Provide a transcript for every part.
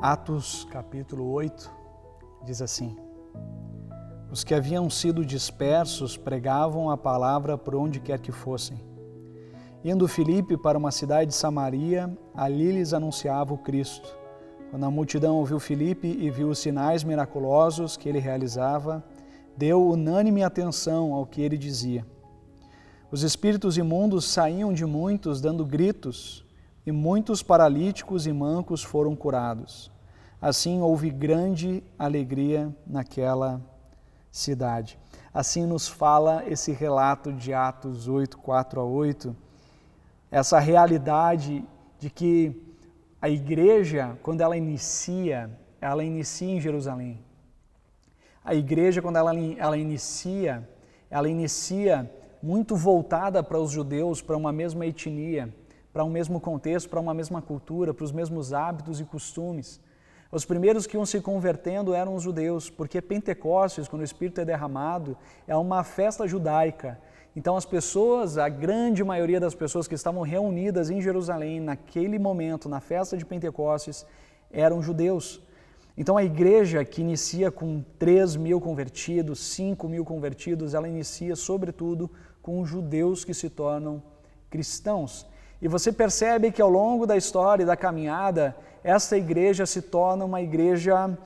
Atos capítulo 8 diz assim: Os que haviam sido dispersos pregavam a palavra por onde quer que fossem. Indo Filipe para uma cidade de Samaria, ali lhes anunciava o Cristo. Quando a multidão ouviu Filipe e viu os sinais miraculosos que ele realizava, deu unânime atenção ao que ele dizia. Os espíritos imundos saíam de muitos dando gritos, e muitos paralíticos e mancos foram curados. Assim houve grande alegria naquela cidade. Assim nos fala esse relato de Atos 8, 4 a 8, essa realidade de que a igreja, quando ela inicia em Jerusalém. A igreja, quando ela inicia muito voltada para os judeus, para uma mesma etnia, para um mesmo contexto, para uma mesma cultura, para os mesmos hábitos e costumes. Os primeiros que iam se convertendo eram os judeus, porque Pentecostes, quando o Espírito é derramado, é uma festa judaica. Então as pessoas, a grande maioria das pessoas que estavam reunidas em Jerusalém naquele momento, na festa de Pentecostes, eram judeus. Então a igreja que inicia com 3.000 convertidos, 5.000 convertidos, ela inicia sobretudo com os judeus que se tornam cristãos. E você percebe que ao longo da história e da caminhada, essa igreja se torna uma igreja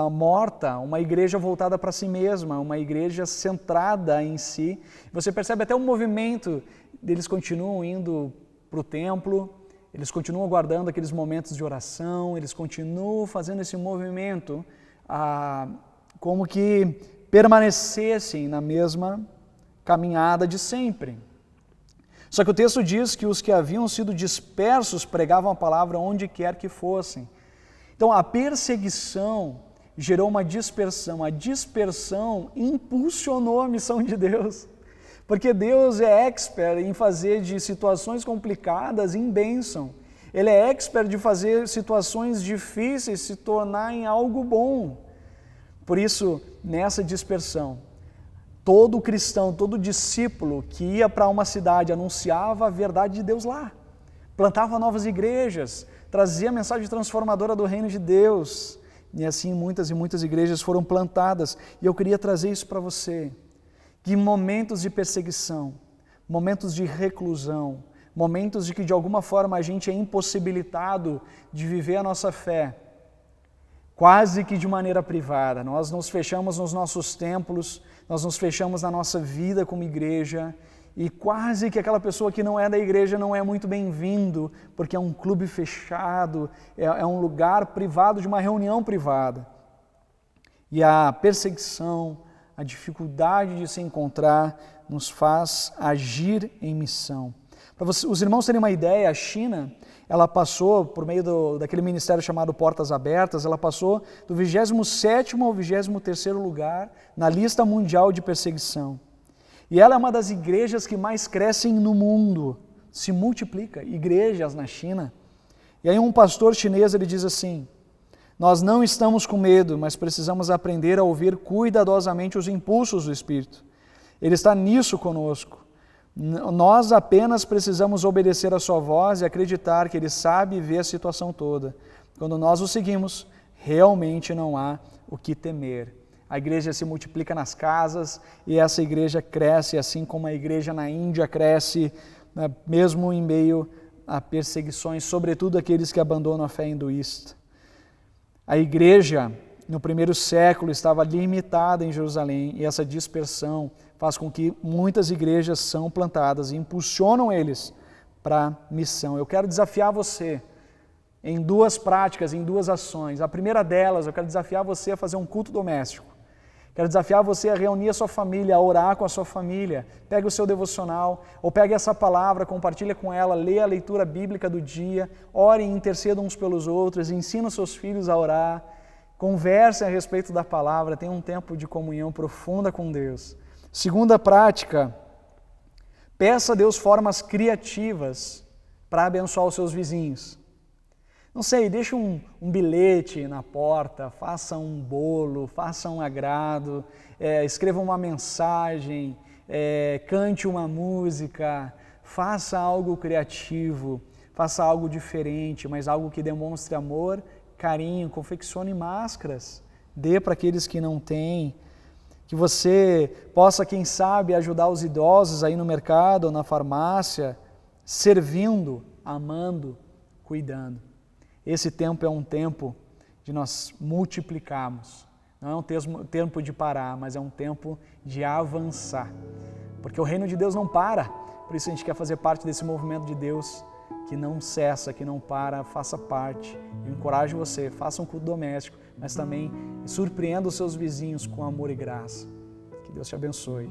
morta, uma igreja voltada para si mesma, uma igreja centrada em si. Você percebe até o movimento, eles continuam indo para o templo, eles continuam guardando aqueles momentos de oração, eles continuam fazendo esse movimento como que permanecessem na mesma caminhada de sempre. Só que o texto diz que os que haviam sido dispersos pregavam a palavra onde quer que fossem. Então a perseguição gerou uma dispersão, a dispersão impulsionou a missão de Deus, porque Deus é expert em fazer de situações complicadas em bênção. Ele é expert de fazer situações difíceis se tornar em algo bom. Por isso, nessa dispersão, todo cristão, todo discípulo que ia para uma cidade anunciava a verdade de Deus lá, plantava novas igrejas, trazia a mensagem transformadora do reino de Deus. E assim muitas e muitas igrejas foram plantadas. E eu queria trazer isso para você, que em momentos de perseguição, momentos de reclusão, momentos de que de alguma forma a gente é impossibilitado de viver a nossa fé, quase que de maneira privada, nós nos fechamos nos nossos templos, nós nos fechamos na nossa vida como igreja e quase que aquela pessoa que não é da igreja não é muito bem-vindo, porque é um clube fechado, é um lugar privado de uma reunião privada. E a perseguição, a dificuldade de se encontrar nos faz agir em missão. Para os irmãos terem uma ideia, a China, ela passou, por meio daquele ministério chamado Portas Abertas, ela passou do 27º ao 23º lugar na lista mundial de perseguição. E ela é uma das igrejas que mais crescem no mundo, se multiplica, igrejas na China. E aí um pastor chinês, ele diz assim: nós não estamos com medo, mas precisamos aprender a ouvir cuidadosamente os impulsos do Espírito. Ele está nisso conosco. Nós apenas precisamos obedecer a sua voz e acreditar que Ele sabe e vê a situação toda. Quando nós o seguimos, realmente não há o que temer. A igreja se multiplica nas casas e essa igreja cresce, assim como a igreja na Índia cresce, né, mesmo em meio a perseguições, sobretudo aqueles que abandonam a fé hinduísta. A igreja, no primeiro século, estava limitada em Jerusalém e essa dispersão faz com que muitas igrejas são plantadas e impulsionam eles para a missão. Eu quero desafiar você em duas práticas, em duas ações. A primeira delas, eu quero desafiar você a fazer um culto doméstico. Quero desafiar você a reunir a sua família, a orar com a sua família. Pegue o seu devocional, ou pegue essa palavra, compartilha com ela, leia a leitura bíblica do dia, orem e intercedam uns pelos outros, ensina os seus filhos a orar, conversem a respeito da palavra, tenham um tempo de comunhão profunda com Deus. Segunda prática, peça a Deus formas criativas para abençoar os seus vizinhos. Não sei, deixa um bilhete na porta, faça um bolo, faça um agrado, escreva uma mensagem, cante uma música, faça algo criativo, faça algo diferente, mas algo que demonstre amor carinho, confeccione máscaras, dê para aqueles que não têm, que você possa, quem sabe, ajudar os idosos aí no mercado ou na farmácia, servindo, amando, cuidando. Esse tempo é um tempo de nós multiplicarmos. Não é um tempo de parar, mas é um tempo de avançar. Porque o reino de Deus não para. Por isso a gente quer fazer parte desse movimento de Deus que não cessa, que não para, faça parte. Eu encorajo você, faça um culto doméstico, mas também surpreenda os seus vizinhos com amor e graça. Que Deus te abençoe.